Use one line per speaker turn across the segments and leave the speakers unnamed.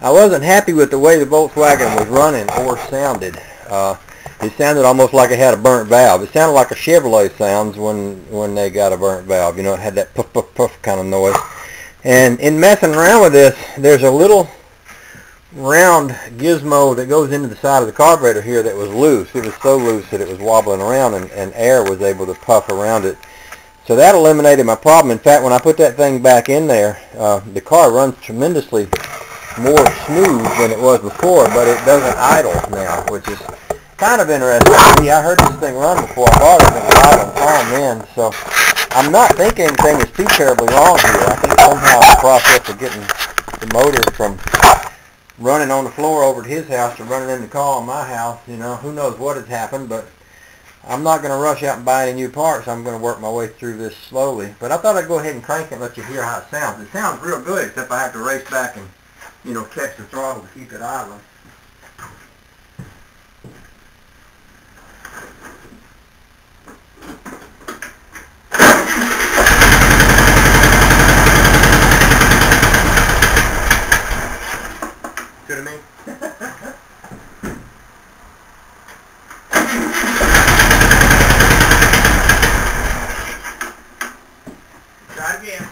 I wasn't happy with the way the Volkswagen was running or sounded. It sounded almost like it had a burnt valve. It sounded like a Chevrolet sounds when they got a burnt valve. You know, it had that puff, puff, puff kind of noise. And in messing around with this, there's a little round gizmo that goes into the side of the carburetor here that was loose. It was so loose that it was wobbling around, and air was able to puff around it. So that eliminated my problem. In fact, when I put that thing back in there, the car runs tremendously more smooth than it was before, but it doesn't idle now, which is kind of interesting. See, I heard this thing run before I bought it, and it was idle calm then. So I'm not thinking anything is too terribly wrong here. I think somehow the process of getting the motor from running on the floor over to his house to running in the car in my house, you know, who knows what has happened, but I'm not going to rush out and buy any new parts. I'm going to work my way through this slowly. But I thought I'd go ahead and crank it and let you hear how it sounds. It sounds real good, except I have to race back and, you know, catch the throttle to keep it idling. See what I mean? Try it again.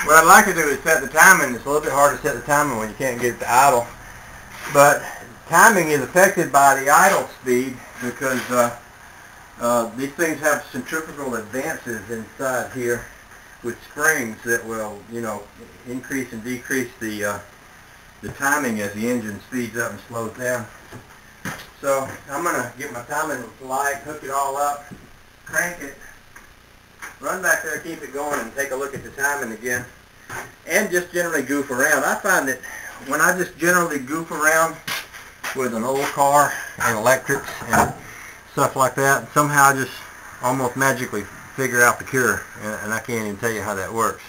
What I'd like to do is set the timing. It's a little bit hard to set the timing when you can't get it to idle. But timing is affected by the idle speed because these things have centrifugal advances inside here with springs that will, you know, increase and decrease the timing as the engine speeds up and slows down. So I'm going to get my timing light, hook it all up, crank it, run back there, keep it going, and take a look at the timing again. And just generally goof around. I find that when I just generally goof around with an old car and electrics and stuff like that, somehow I just almost magically figure out the cure, and I can't even tell you how that works.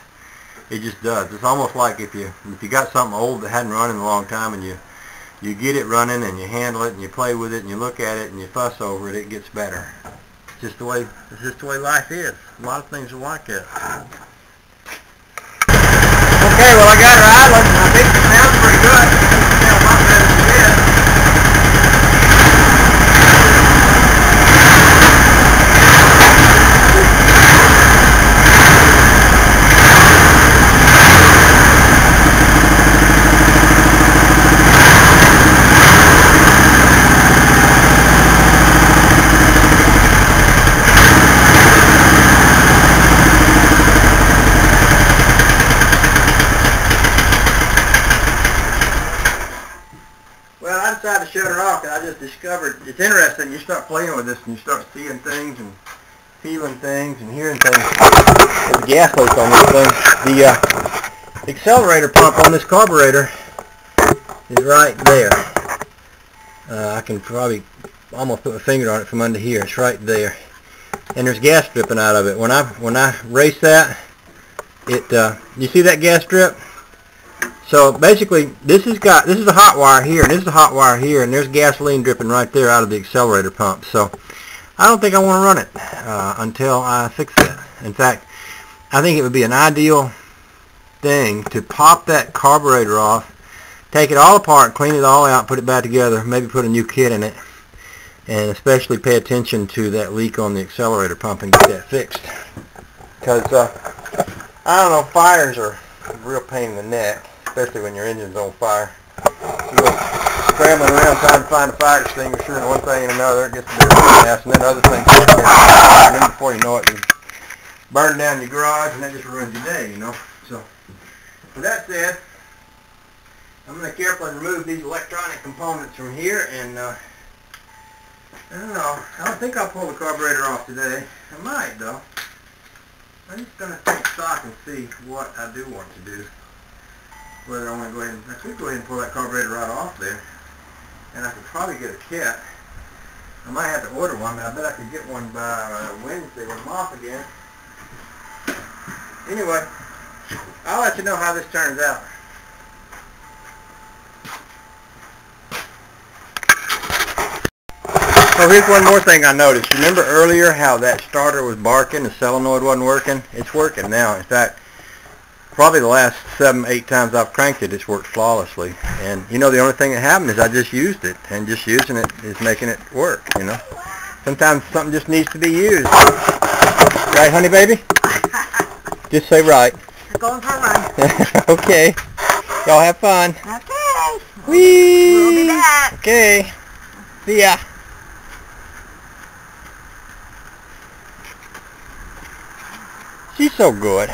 It just does. It's almost like if you got something old that hadn't run in a long time, and you get it running and you handle it and you play with it and you look at it and you fuss over it, it gets better. It's just the way life is. A lot of things are like that. Okay, well, I got her idling, and I think it sounds pretty good. It sounds a lot better than it is. I decided to shut her off, and I just discovered it's interesting. You start playing with this and you start seeing things and feeling things and hearing things. There's a gas leak on this thing. The accelerator pump on this carburetor is right there. I can probably almost put my finger on it from under here. It's right there, and there's gas dripping out of it. When I race that, you see that gas drip? So basically, this is a hot wire here, and this is a hot wire here, and there's gasoline dripping right there out of the accelerator pump. So I don't think I want to run it until I fix that. In fact, I think it would be an ideal thing to pop that carburetor off, take it all apart, clean it all out, put it back together, maybe put a new kit in it, and especially pay attention to that leak on the accelerator pump and get that fixed. Because, I don't know, fires are a real pain in the neck, especially when your engine's on fire. scrambling around trying to find a fire extinguisher, and one thing and another, it gets to be a real mess, and then other things start catching fire, and then before you know it, you burn down your garage, and that just ruins your day, you know. So, with that said, I'm going to carefully remove these electronic components from here, and I don't know, I don't think I'll pull the carburetor off today. I might, though. I'm just going to take stock and see what I do want to do. Whether I want to go ahead and, I could go ahead and pull that carburetor right off there. And I could probably get a kit. I might have to order one, but I bet I could get one by Wednesday when I'm off again. Anyway, I'll let you know how this turns out. Oh, here's one more thing I noticed. Remember earlier how that starter was barking, the solenoid wasn't working? It's working now. In fact, probably the last 7-8 times I've cranked it, it's worked flawlessly. And you know, the only thing that happened is I just used it, and just using it is making it work, you know. Sometimes something just needs to be used. Right, honey baby? Just say right.
I'm going for a run.
Okay. Y'all have fun.
Okay.
Whee!
We'll be back.
Okay. See ya. She's so good.